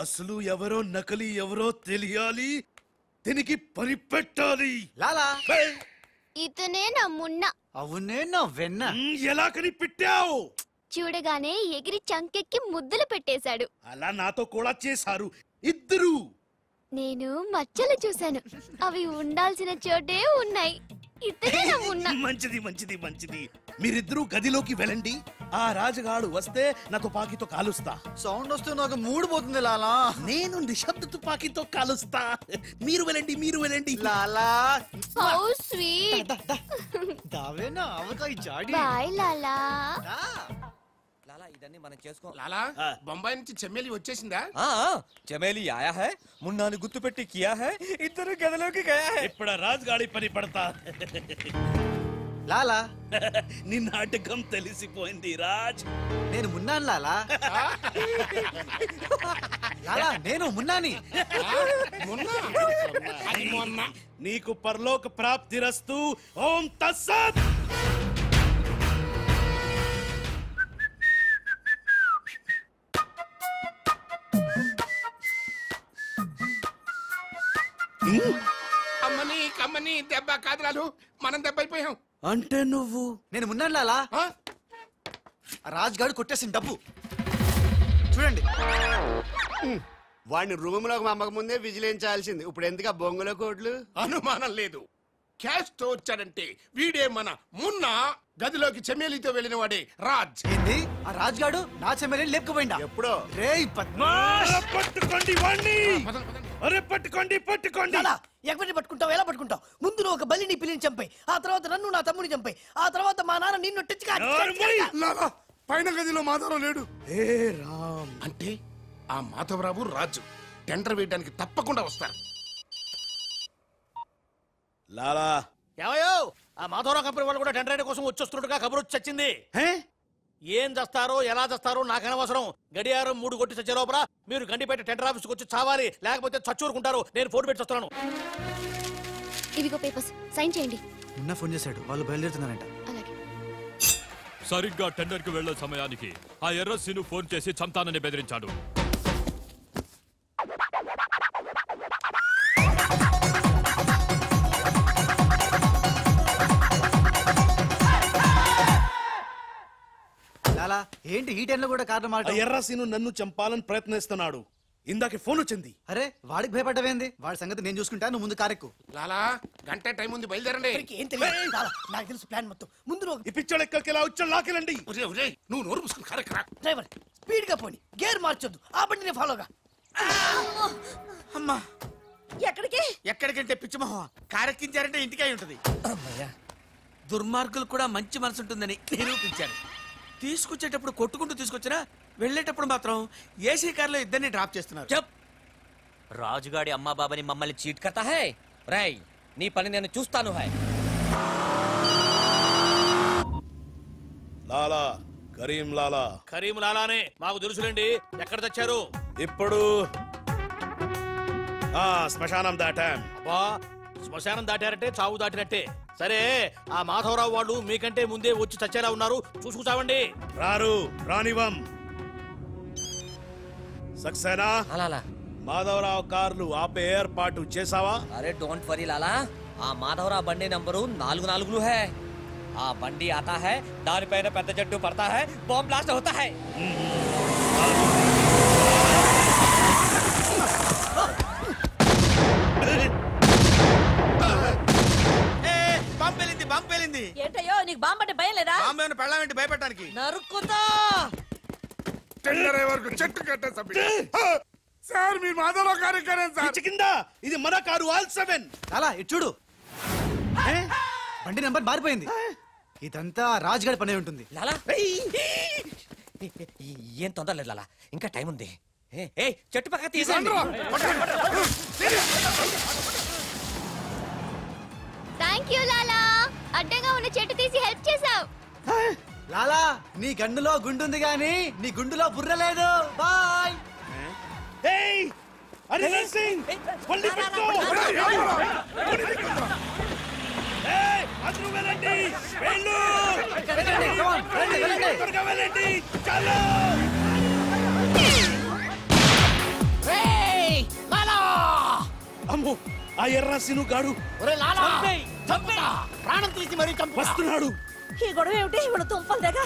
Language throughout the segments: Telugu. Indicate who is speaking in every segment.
Speaker 1: అసలు ఎవరో నకలి ఎవరో తెలియాలి, దీనికి పని పెట్టాలి.
Speaker 2: లాలా
Speaker 3: ఇతనే నా మున్న.
Speaker 2: అవునే నా వెన్న.
Speaker 1: ఎలా కనిపెట్టావు?
Speaker 3: చూడగానే ఎగిరి చంకెక్కి ముద్దులు పెట్టేశాడు.
Speaker 1: అలా నాతో కూడా చేశారు ఇద్దరు.
Speaker 3: నేను మచ్చలు చూశాను, అవి ఉండాల్సిన చోటే ఉన్నాయి. ఇతనే నా మున్న.
Speaker 1: మంచిది మంచిది మంచిది. మీరిద్దరూ గదిలోకి వెళ్ళండి. ఆ రాజుగాడు వస్తే నా తుపాకీతో కాలుస్తా.
Speaker 2: సౌండ్ వస్తే నాకు మూడు పోతుంది లాలా.
Speaker 1: నేను నిశ్శబ్ద తుపాకీతో కాలుస్తా. మీరు వెళ్ళండి మీరు వెళ్ళండి.
Speaker 2: లాలా
Speaker 3: how sweet.
Speaker 2: దావేనా avakaya Jadi.
Speaker 3: Bye లాలా.
Speaker 4: लाला इधर మనం చేసుకో.
Speaker 5: లాలా బొంబాయి నుంచి చెమ్మేలి వచ్చేసిందా?
Speaker 4: చమేలి ఆయా హై, మున్నాని గుర్తు పెట్టి కియా హై, ఇద్దరు గదిలోకి గయా హై.
Speaker 1: ఇప్పుడు రాజుగాడి పని పడతా.
Speaker 2: లాలా
Speaker 1: నీ నాటకం తెలిసిపోయింది రాజ్.
Speaker 2: నేను మున్నాను లాలా. లాలా నేను మున్నాని.
Speaker 1: నీకు పరలోక ప్రాప్తిరస్తు. ఓం తస్సత్.
Speaker 5: అమ్మని కమ్మని దెబ్బ కాదురాలు, మనం దెబ్బ అయిపోయాం.
Speaker 1: అంటే నువ్వు?
Speaker 2: నేను మున్నాను లాలా. రాజ్ గారు కొట్టేసిన డబ్బు చూడండి.
Speaker 6: వాడిని రూమ్ లోకి మమ్మక ముందే విజిలించాల్సింది. ఇప్పుడు ఎందుకు బొంగుల కోట్లు?
Speaker 5: అనుమానం లేదు, క్యాష్ తో వచ్చాడంటే వీడే మన మున్న. గదిలోకి చెమ్మేలితో వెళ్ళిన వాడే రాజ్.
Speaker 2: ఏంది ఆ రాజ్ గాడు నా చెమ్మెల్ని లేపుకుపోయిందా?
Speaker 6: ఎప్పుడో.
Speaker 2: రేయ్ పద్మాష్
Speaker 1: పట్టుకోండి వాణ్ణి. అరే పట్టుకోండి పట్టుకోండి.
Speaker 7: ఎవరిని పట్టుకుంటావు, ఎలా పట్టుకుంటావు? ముందు నువ్వు ఒక బలిని పిల్లిని చంపాయి, ఆ తర్వాత నన్ను నా తమ్ముని చంపాయి, ఆ తర్వాత మా నాన్న నిన్ను
Speaker 5: లాలా, పైన గదిలో మాధవరావు లేడు.
Speaker 1: హే రామ్.
Speaker 5: అంటే ఆ మాధవరావు రాజు టెండర్ వేయడానికి తప్పకుండా వస్తారు.
Speaker 1: లాలా
Speaker 7: ఏమయ్యో, ఆ మాధవరావు కంపెనీ వాళ్ళు కూడా టెండర్ కోసం వచ్చేస్తున్నట్టుగా కబురు వచ్చి చచ్చింది. ఏం చేస్తారో ఎలా చేస్తారో నాకు అనవసరం. గడియారం 3 కొట్టి చచ్చే లోపల మీరు గండిపేట టెండర్ ఆఫీస్కి వచ్చి చావాలి, లేకపోతే చచ్చూరుకుంటారు. నేను ఫోన్ పెట్టి వస్తున్నాను.
Speaker 3: ఇవిగో పేపర్స్, సైన్ చేయండి.
Speaker 2: మున్నా ఫోన్ చేశాడు, వాళ్ళు బయలుదేరుతున్నారంట.
Speaker 3: అలాగే.
Speaker 8: సరిగ్గా టెండర్ కి వెళ్లే సమయానికి ఆ ఎర్ర సీను ఫోన్ చేసి చంతానని బెదిరించాడు.
Speaker 2: లాలా ఏంటి ఈ టైంలో కూడా కారణం మాట?
Speaker 1: ఎర్రసీను నన్ను చంపాలని ప్రయత్నిస్తున్నాడు. ఇందాక ఫోన్ వచ్చింది.
Speaker 2: అరే వాడికి భయపడ్డవేంది? వాడి సంగతి నేను చూసుకుంటా, నువ్వు ముందు కారెక్కు.
Speaker 5: లాలా గంట టైం ఉంది, బయలుదేరండి.
Speaker 7: ఏం తెలియదు, నాకు తెలుసు ప్లాన్ మొత్తం. ముందు నువ్వు
Speaker 1: ఈ పిచ్చోడు ఎక్కడికి ఎలా వచ్చాడు లాకెళ్ళండి.
Speaker 5: నువ్వు నోరు పుసుకుని కారెక్కరా.
Speaker 7: డ్రైవర్ స్పీడ్ గా పోని, గేర్ మార్చొద్దు, ఆ బండిని ఫాలోగా.
Speaker 2: అమ్మా
Speaker 7: ఎక్కడికి?
Speaker 2: ఎక్కడికంటే పిచ్చిమోహ కారెక్కించారంటే ఇంటికి అయి ఉంటది.
Speaker 9: దుర్మార్గులు కూడా మంచి మనసు ఉంటుందని నిరూపించారు. తీసుకొచ్చేటప్పుడు కొట్టుకుంటూ తీసుకొచ్చినా వెళ్ళేటప్పుడు మాత్రం ఏసీ కార్లో ఇద్దరిని డ్రాప్ చేస్తున్నారు.
Speaker 4: చెప్. రాజుగాడి అమ్మా బాబాని మమ్మల్ని చీట్ కర్తా హై. రై నీ పని నేను చూస్తాను హై.
Speaker 1: లాలా కరీం లాలా.
Speaker 7: కరీం లాలానే మాకు తెలుసులేండి. ఎక్కడ తెచ్చారు?
Speaker 1: ఇప్పుడు శ్మశానం దాటాం.
Speaker 7: బా, శ్మశానం దాటారంటే చావు దాటినట్టే. సరే, ఆ మాధవరావు వాళ్ళు మీకంటే ముందే వచ్చి చచ్చేలా ఉన్నారు, చూసుకుచావండి.
Speaker 1: రారు రానివం. సక్సేనా
Speaker 4: లాలా
Speaker 1: మాధవరావు కార్లు ఆపే ఏర్పాటు చేసావా?
Speaker 4: అరే డోంట్ వరీ లాలా, ఆ మాధవరావు బండి నంబరు 44 హై. ఆ బండి ఆతా హై, దానిపైన పెద్ద జట్టు పడతా హై, బాంబ్ బ్లాస్ట్ అవుతా హై.
Speaker 9: బాంబు పేలింది.
Speaker 10: ఏంటయ్యో నీకు బాంబు అంటే భయం లేదా?
Speaker 9: బాంబు ఏమైనా పెళ్ళామేంటి భయపెట్టడానికి?
Speaker 10: నరుకుతా.
Speaker 5: టెండర్ వరకు చెట్టు కట్టే సార్, మీ మాధవరావు కార్యక్రమం సార్.
Speaker 1: కింద ఇది మన కారు ఆల్ 7.
Speaker 2: లాలా ఇటు చూడు, బండి నెంబర్ మారిపోయింది. ఇదంతా రాజ్ గారి పనే ఉంటుంది.
Speaker 4: లాలా ఏం తొందర లేదు లాలా, ఇంకా టైం ఉంది. చెట్టు పక్క తీసండి.
Speaker 3: థ్యాంక్ యూ లాలా, అడ్డంగా ఉన్న చెట్టు తీసి హెల్ప్ చేసావు.
Speaker 2: లాలా నీ గన్నులో గుండుంది గాని నీ గుండులో బుర్ర లేదు. బాయ్.
Speaker 1: వెళ్ళండి. అమ్మో ఆ ఎర్రసిను గాడు
Speaker 7: ప్రాణం తీసి మరీ చంపు.
Speaker 1: వస్తున్నాడు.
Speaker 10: ఈ గొడవ ఏమిటి ఇప్పుడు తుంపలు దగ్గ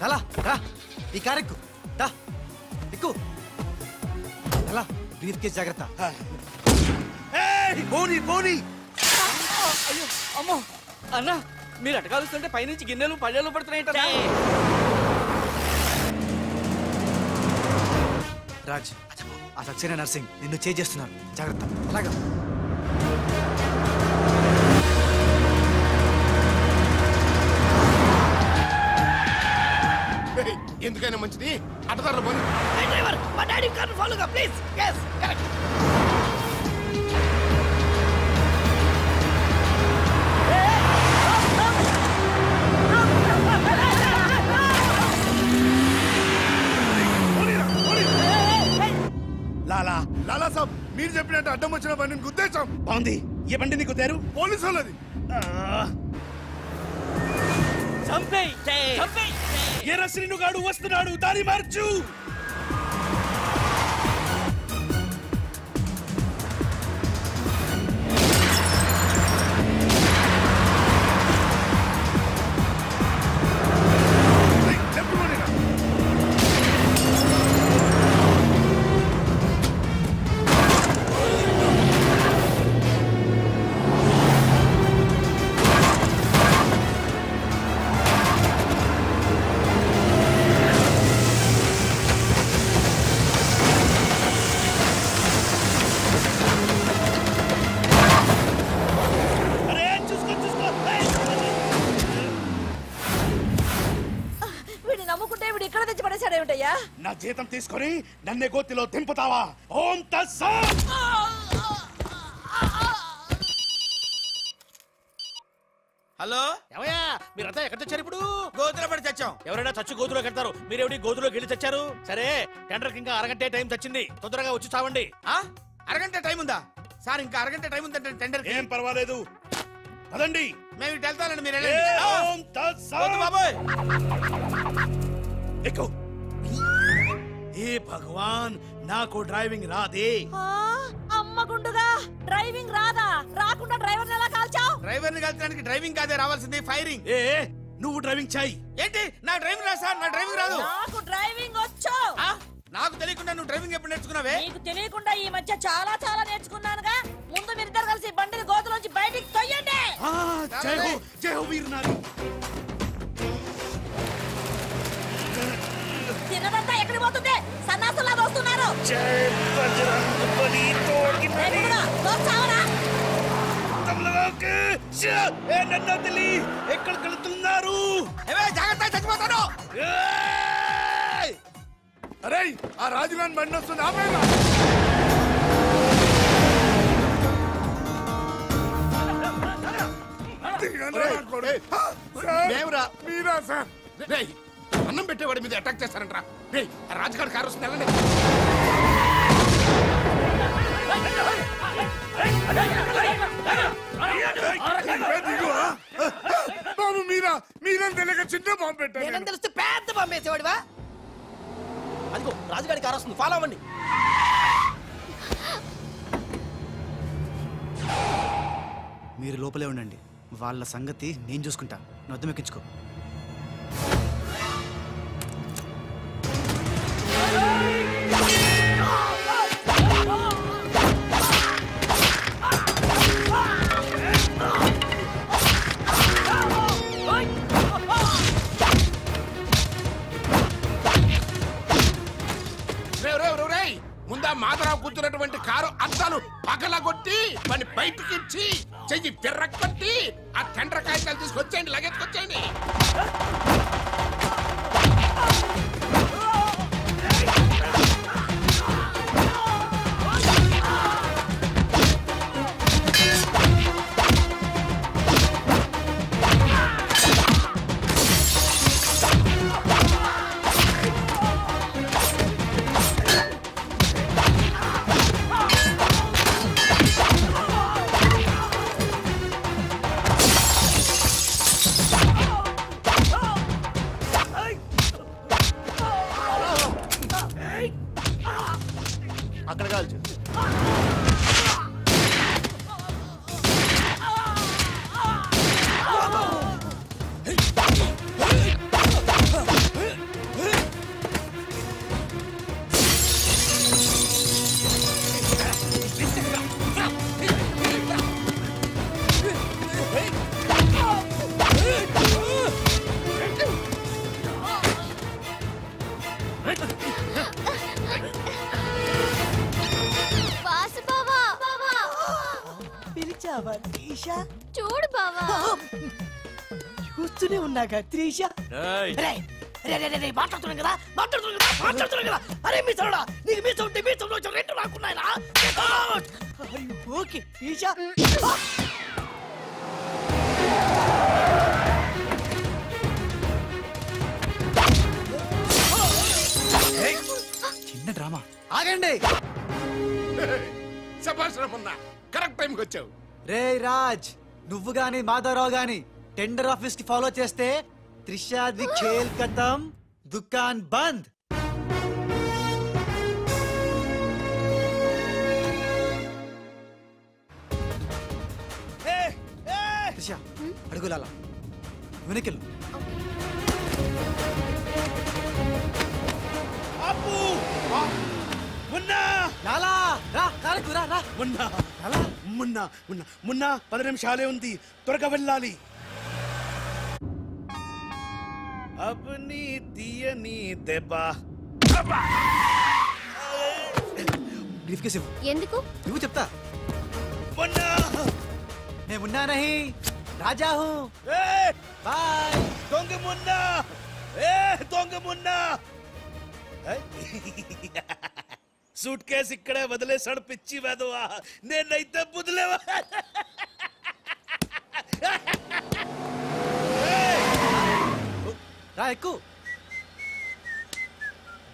Speaker 2: లాలా రా ఈ కారు ఎక్కు దా ఎక్కు లాలా బ్రీఫ్ కేస్ జాగ్రత్త.
Speaker 1: ఏయ్, పోనీ పోనీ.
Speaker 9: అమ్మో అన్న మీరు అటకాలుస్తుంటే పైనుంచి గిన్నెలు పళ్ళెలు పడుతున్నాయి.
Speaker 2: రాజ్ ఆ సక్సేనా నర్సింగ్ నిన్ను చేస్తున్నారు, జాగ్రత్త. అలాగా
Speaker 5: ఎందుకైనా మంచిది అటదారులు పోనీ.
Speaker 9: డ్రైవర్ మా డాడీ కార్ ఫాలోగా ప్లీజ్. yes correct.
Speaker 1: లాలా
Speaker 5: లాలా సాబ్ మీరు చెప్పినట్టు అడ్డం వచ్చిన బండిని గుద్దేశాం.
Speaker 1: బాగుంది. ఏ బండి నీకు తేరు?
Speaker 5: పోలీసు వాళ్ళది.
Speaker 9: చంపేయ్ చంపేయ్.
Speaker 1: ఎర్రసిను గాడు వస్తున్నాడు, దారి మార్చు. నా జీతం తీసుకొని నన్నే గోతిలో దింపుతావా? ఓం తస్సత్.
Speaker 9: హలో
Speaker 7: ఏమయ్యా మీరంతా ఎక్కడ తెచ్చారు ఇప్పుడు?
Speaker 9: గోతులో పడి చచ్చాం.
Speaker 7: ఎవరైనా చచ్చి గోతులో కడతారు, మీరేమిటి గోతులోకి వెళ్ళి తెచ్చారు? సరే టెండర్కి ఇంకా అరగంటే టైం తెచ్చింది, తొందరగా వచ్చి చావండి.
Speaker 9: అరగంట టైం ఉందా సార్? ఇంకా అరగంట టైం ఉందంటే టెండర్
Speaker 1: ఏం పర్వాలేదు, పదండి.
Speaker 9: మేము ఇటు వెళ్తానండి, మీరు
Speaker 1: ఓం తస్సత్.
Speaker 9: బాబోయ్.
Speaker 1: ఎక్కు. ఏ భగవాన్, నాకు డ్రైవింగ్ రాదే.
Speaker 10: అమ్మ గుండుగా డ్రైవింగ్ రాదా? రాకుండా డ్రైవర్ ఎలా కాల్చావు?
Speaker 9: డ్రైవర్ ని కలిసడానికి డ్రైవింగ్ కాదే రావాల్సింది, ఫైరింగ్.
Speaker 1: ఏ నువ్వు డ్రైవింగ్ చేయి.
Speaker 9: ఏంటి నా డ్రైవింగ్ రాదు సార్? నా డ్రైవింగ్ రాదు.
Speaker 10: నాకు డ్రైవింగ్ వచ్చు.
Speaker 9: నాకు తెలియకుండా నువ్వు డ్రైవింగ్ ఎప్పుడు నేర్చుకున్నావే?
Speaker 10: నీకు తెలియకుండా ఈ మధ్య చాలా చాలా నేర్చుకున్నానుగా. ముందు మీరిద్దరు కలిసి బండిని గోతులోంచి బయటికి తొయ్యండి.
Speaker 1: జై హో, జై హో వీర్ నారి.
Speaker 10: తినదంతా ఎక్కడికి పోతుంది? సన్నాసులా వస్తున్నారు.
Speaker 1: జై బజరంగ్ బలి తోడ్కి బలి.
Speaker 10: చావరా?
Speaker 1: నన్ను వదిలి ఎక్కడికి వెళ్తున్నారు?
Speaker 9: జాగ్రత్త, చచ్చిపోతాను.
Speaker 5: అరే ఆ రాజుగాని బండి వస్తుంది, ఆపేరా. మీరా సార్? రేయ్, అన్నం పెట్టేవాడి మీద అటాక్ చేస్తారంట్రా. రేయ్, ఆ రాజుగారి కారు వస్తుంది, వెళ్ళండి. బాబు మీరేం తెలియక చిన్న బాంబు పెట్టారు.
Speaker 9: తెలిస్తే పెద్ద పంపేసేవాడివా? అదిగో రాజుగారి కారు వస్తుంది, ఫాలో అవ్వండి.
Speaker 2: మీరు లోపలే ఉండండి, వాళ్ళ సంగతి నేను చూసుకుంటా. నొద్దం ఎక్కించుకో.
Speaker 5: ముందా మాధవరావు కూర్చున్నటువంటి కారు అద్దాలు పగలగొట్టి మన బయటికి ఇచ్చి చెయ్యి తిర్రకొట్టి ఆ టెండర్ కాగితాలు తీసుకొచ్చేయండి, లగెత్తుకొచ్చేయండి.
Speaker 2: అక్కడ కాల్చు.
Speaker 10: చూసావా త్రీష?
Speaker 3: చూడు బావా.
Speaker 10: చూస్తూనే ఉన్నాగా త్రీష. మాట్లాడుతున్నాం కదా. అరే మీ సరుడా, నీకు మీ సౌండ్ మీ సౌండ్ రెండు రాకున్నాయినా. ఓకే త్రీష.
Speaker 2: చిన్న డ్రామా. ఆగండి.
Speaker 5: శభాష్ రమణ, కరెక్ట్ టైంకి వచ్చావు.
Speaker 2: రే రాజ్, నువ్వు గాని మాధవరావు గాని టెండర్ ఆఫీస్ కి ఫాలో చేస్తే త్రిషాది ఖేల్ ఖతం, దుకాన్ బంద్. త్రిష అడుగులాలా వెనకెళ్ళు.
Speaker 1: అప్పు మున్నా
Speaker 2: లాలా రా, కాలకు రా రా.
Speaker 1: మున్నా మున్నా మున్నా మున్నా 10 నిమిషాలే ఉంది, త్వరగా వెళ్ళాలి. అబ్ని తీయని దెబ్బ.
Speaker 2: బ్రీఫ్ కేసు ఇవ్వు.
Speaker 3: ఎందుకు?
Speaker 2: నువ్వు చెప్తా.
Speaker 1: మున్నా
Speaker 2: मैं मुन्ना नहीं राजा हूँ. बाय.
Speaker 1: దొంగ మున్నా, దొంగ మున్నా. సూట్ కేసు ఇక్కడే వదిలేసాడు పిచ్చి వెదవా. నేనైతే బుదిలేవా.
Speaker 2: రా ఎక్కు.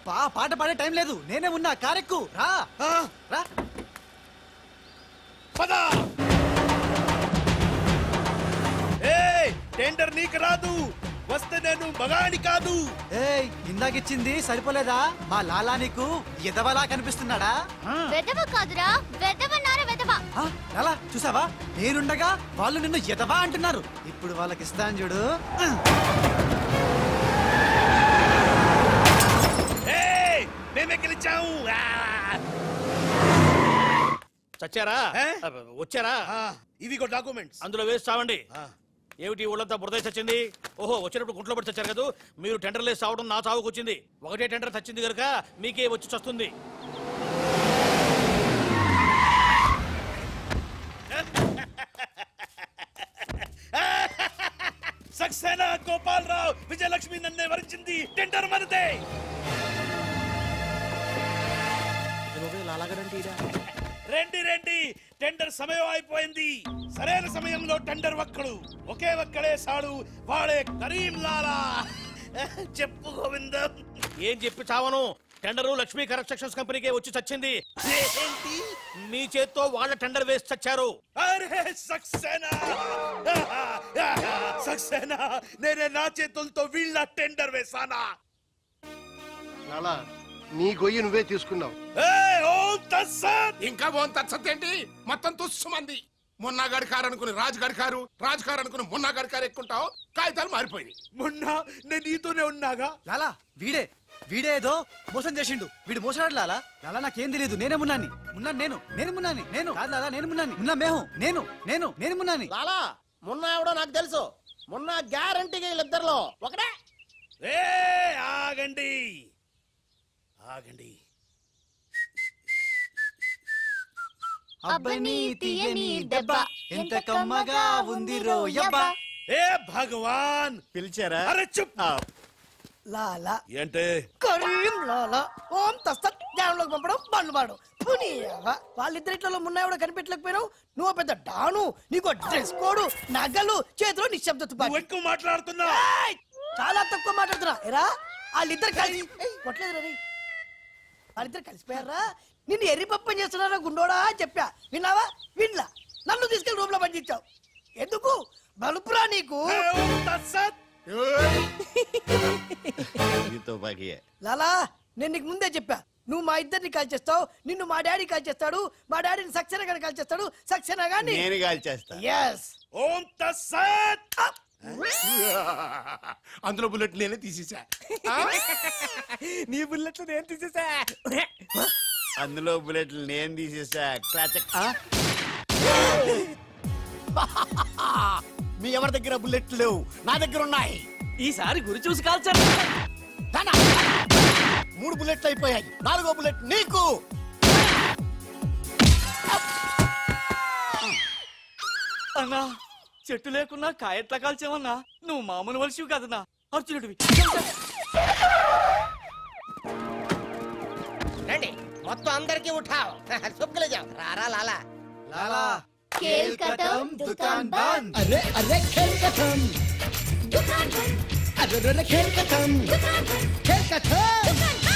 Speaker 2: పాట పాడే టైం లేదు, నేనే ఉన్నా. కారెక్కు రా రా.
Speaker 1: పద. టెండర్ నీకు రాదు, వస్తే నేను మగాడి కాదు.
Speaker 2: ఏయ్, ఇందాకిచ్చింది సరిపోలేదా? మా లాలా నీకు ఎదవలా కనిపిస్తున్నాడా?
Speaker 3: వెదవ కాదురా, వెదవన్నార వెదవ.
Speaker 2: లాలా చూసావా, నేనుండగా వాళ్ళు నిన్ను ఎదవా అంటున్నారు. ఇప్పుడు వాళ్ళకి ఇస్తాను చూడు.
Speaker 1: మేమే గెలిచాము.
Speaker 7: చచ్చారా? వచ్చారా?
Speaker 1: ఇవి డాక్యుమెంట్స్
Speaker 7: అందులో వేసి చావండి. ఏమిటి ఊళ్ళంతా బురద చచ్చింది? ఓహో, వచ్చినప్పుడు గుంట్లో పడి చచ్చారు కదా. మీరు టెండర్ లేసి చావడం నా చావుకు వచ్చింది. ఒకటే టెండర్ చచ్చింది కనుక మీకే వచ్చి చస్తుంది.
Speaker 1: సక్సేనా, గోపాలరావు, విజయలక్ష్మి నన్నే వరించింది. టెండర్ మనదే. రండి రండి, టెండర్ సమయం అయిపోయింది. సరైన సమయంలో టెండర్ ఒకే ఒక్కడే సాడు, వాడే కరీం లాలా. చెప్పు గోవిందం.
Speaker 7: ఏం చెప్పి చావను? టెండరు లక్ష్మీ కన్స్ట్రక్షన్స్ కంపెనీకే వచ్చి చచ్చింది.
Speaker 1: ఏంటి?
Speaker 7: మీ చేత్తో వాళ్ళ టెండర్ వేసి చచ్చారు.
Speaker 1: అరే సక్సేనా, సక్సేనా, నేనే నా చేతులతో వీళ్ళ టెండర్ వేసానా?
Speaker 6: లాలా, నీ గొయ్యి నువ్వే తీసుకున్నావు.
Speaker 5: ఇంకా ఓం తత్సత్ ఏంటి? మొత్తం తుస్సుమంది. మున్నాగాడి కారు అనుకుని రాజుగాడి కారు, రాజుగారు అనుకుని మున్నాగాడి కారు ఎక్కుంటావు. కాగితాలు మారిపోయింది.
Speaker 1: మొన్నా నేను నీతోనే ఉన్నాగా.
Speaker 2: లాలా వీడేదో మోసం చేసిండు. వీడు మోసగాడు లాలా. లాలా నాకేం తెలియదు, నేనే మున్నాని. నేను మున్నాని. నేను కాదు లాలా, నేను మున్నాని. మున్నా మేహు. నేను మున్నాని.
Speaker 11: లాలా, మున్నా ఎవడో నాకు తెలుసు. మున్నా గ్యారంటీగా వీళ్ళిద్దరిలో ఒకటే.
Speaker 1: ఆగండి ఆగండి.
Speaker 2: అబ్బని తీయని దెబ్బ ఎంత కమ్మగా ఉంది రోయబ్బా.
Speaker 1: ఏ భగవాన్,
Speaker 6: పిలిచారా?
Speaker 1: అరే చుప్.
Speaker 10: లాలా
Speaker 1: ఏంటే?
Speaker 10: కరీం లాలా ఓం తస్తత్ జ్ఞానంలోకి పంపడం బండ్లు పాడు. వాళ్ళిద్దరిట్లో మున్నాయి కనిపెట్టలేకపోయినావు. నువ్వు పెద్ద డాను, నీకు డ్రెస్ కోడు, నగలు, చేతిలో నిశ్శబ్ద తుపాకీ.
Speaker 1: ఎక్కువ మాట్లాడుతున్నా.
Speaker 10: చాలా తక్కువ మాట్లాడుతున్నా. ఎరా వాళ్ళిద్దరు కలిసి కొట్టలేదు రీ. వాళ్ళిద్దరు కలిసిపోయారా? నిన్ను ఎర్రిపప్పని చేస్తున్నారా గుండోడా అని చెప్పా. విన్నావా? వినలా. నన్ను తీసుకెళ్లి రూమ్ లో పండించావు. ఎందుకు? బలుపురా నీకు. లాలా, నేను నీకు ముందే చెప్పా, నువ్వు మా ఇద్దరిని కాల్ చేస్తావు, నిన్ను మా డాడీ కాల్ చేస్తాడు, మా డాడీని సక్సేనా గాని కాల్ చేస్తాడు, సక్సేనా గాని
Speaker 6: నేను కాల్ చేస్తా.
Speaker 10: yes.
Speaker 1: ఓం తస్సత్.
Speaker 5: అందులో బుల్లెట్ నేనే తీసేసా.
Speaker 6: నీ బుల్లెట్లు నేను తీసేసా. అందులో బుల్లెట్లు నేను తీసేసా.
Speaker 11: మీ ఎవరి దగ్గర బుల్లెట్లు లేవు, నా దగ్గర ఉన్నాయి.
Speaker 10: ఈసారి గురి చూసి కాల్చాను.
Speaker 11: 3 బుల్లెట్లు అయిపోయాయి. 4వ బుల్లెట్ నీకు.
Speaker 2: అన్నా చెట్టు లేకున్నా కాయట్లా కాల్చేవన్నా నువ్వు మామూలు వలసివి కదన్నా అర్జునుడివి
Speaker 11: రండి మొత్తం అందరికి ఉఠావు సుక్కలు జావు రారా లాలా
Speaker 2: లాలా
Speaker 3: खेल खत्म दुकान बंद
Speaker 10: अरे अरे खेल खत्म
Speaker 3: दुकान बंद
Speaker 10: अरे अरे खेल खत्म
Speaker 3: दुकान बंद
Speaker 10: खेल खत्म
Speaker 3: दुकान बंद